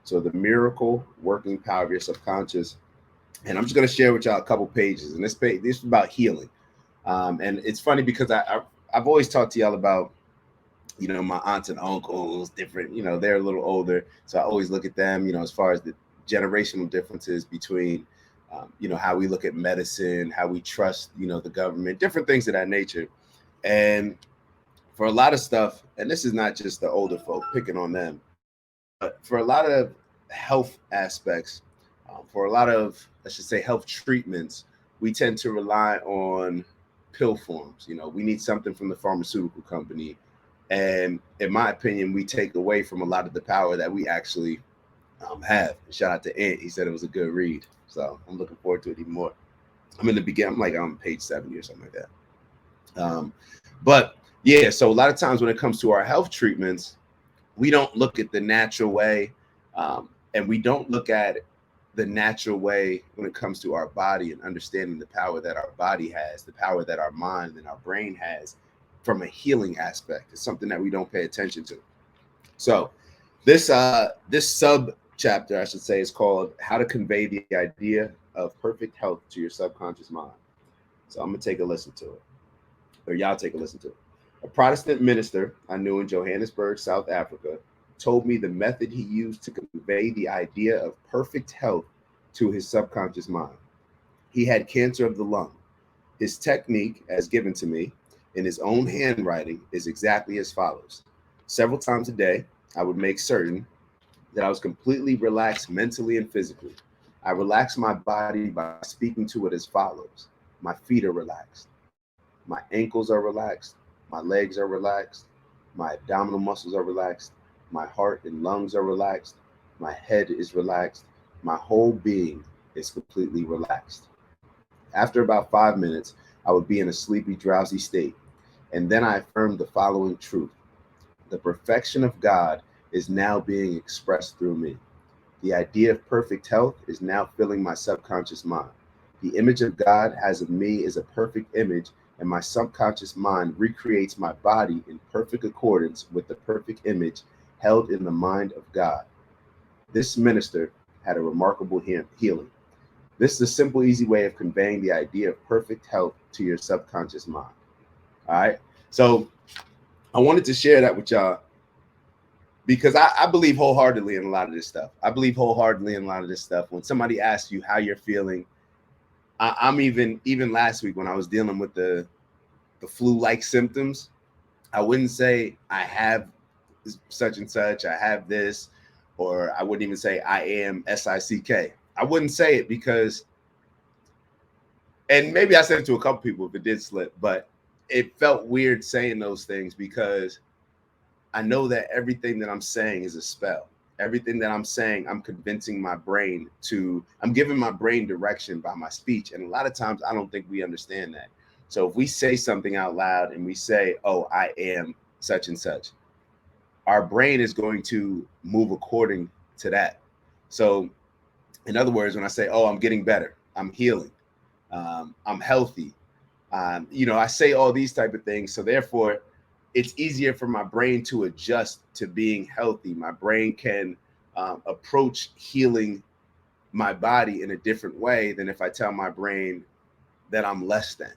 So the miracle working power of your subconscious. And I'm just going to share with y'all a couple pages. And this is about healing. And it's funny because I've always talked to y'all about, my aunts and uncles, different, they're a little older. So I always look at them, as far as the generational differences between, how we look at medicine, how we trust, the government, different things of that nature. And for a lot of stuff, and this is not just the older folk picking on them, but for a lot of health aspects, for a lot of, I should say, health treatments, we tend to rely on pill forms. We need something from the pharmaceutical company. And in my opinion, we take away from a lot of the power that we actually have. Shout out to Ant. He said it was a good read. So I'm looking forward to it even more. I'm in the beginning. I'm like on page 70 or something like that. But yeah, so a lot of times when it comes to our health treatments, we don't look at the natural way, and we don't look at the natural way when it comes to our body and understanding the power that our body has, the power that our mind and our brain has from a healing aspect. It's something that we don't pay attention to. So this sub chapter, I should say, is called How to Convey the Idea of Perfect Health to Your Subconscious Mind. So I'm gonna take a listen to it, or y'all take a listen to it. A Protestant minister I knew in Johannesburg, South Africa, told me the method he used to convey the idea of perfect health to his subconscious mind. He had cancer of the lung. His technique, as given to me in his own handwriting, is exactly as follows. Several times a day, I would make certain that I was completely relaxed mentally and physically. I relax my body by speaking to it as follows. My feet are relaxed. My ankles are relaxed. My legs are relaxed. My abdominal muscles are relaxed. My heart and lungs are relaxed. My head is relaxed. My whole being is completely relaxed. After about 5 minutes, I would be in a sleepy, drowsy state. And then I affirmed the following truth: the perfection of God is now being expressed through me. The idea of perfect health is now filling my subconscious mind. The image of God has of me is a perfect image, and my subconscious mind recreates my body in perfect accordance with the perfect image held in the mind of God. This minister had a remarkable healing. This is a simple, easy way of conveying the idea of perfect health to your subconscious mind. All right. So I wanted to share that with y'all because I believe wholeheartedly in a lot of this stuff. I believe wholeheartedly in a lot of this stuff. When somebody asks you how you're feeling, I'm even last week when I was dealing with the flu-like symptoms, I wouldn't say I have such and such, I have this, or I wouldn't even say I am SICK. I wouldn't say it because, and maybe I said it to a couple people if it did slip, but it felt weird saying those things because I know that everything that I'm saying is a spell. Everything that I'm saying, I'm convincing my brain to, I'm giving my brain direction by my speech. And a lot of times I don't think we understand that. So if we say something out loud and we say, oh, I am such and such, our brain is going to move according to that. So in other words, when I say, oh, I'm getting better, I'm healing, I'm healthy, I say all these type of things. So therefore, it's easier for my brain to adjust to being healthy. My brain can approach healing my body in a different way than if I tell my brain that I'm less than.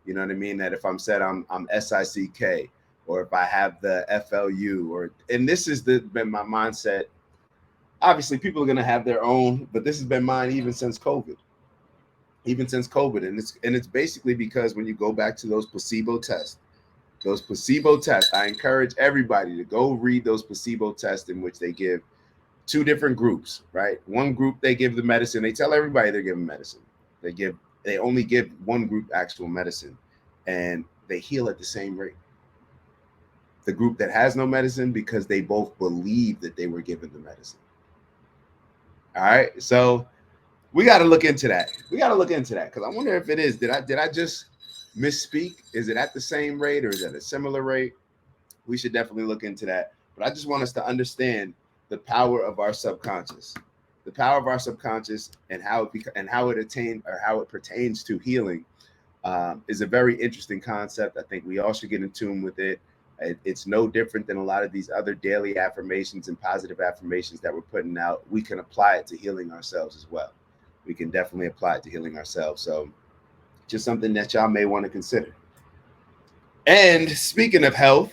You know what I mean? That if I'm said I'm SICK, or if I have the FLU, or and this has been my mindset. Obviously, people are gonna have their own, but this has been mine even since COVID. Even since COVID, and it's basically because when you go back to those placebo tests, I encourage everybody to go read those placebo tests in which they give two different groups, right? One group they give the medicine. They tell everybody they're giving medicine. They only give one group actual medicine, and they heal at the same rate. The group that has no medicine, because they both believe that they were given the medicine. All right, so we got to look into that. We got to look into that because I wonder if it is. Did I just misspeak? Is it at the same rate or is it a similar rate? We should definitely look into that. But I just want us to understand the power of our subconscious, the power of our subconscious, and how it attains or how it pertains to healing is a very interesting concept. I think we all should get in tune with it. It's no different than a lot of these other daily affirmations and positive affirmations that we're putting out. We can apply it to healing ourselves as well. We can definitely apply it to healing ourselves. So just something that y'all may want to consider. And speaking of health,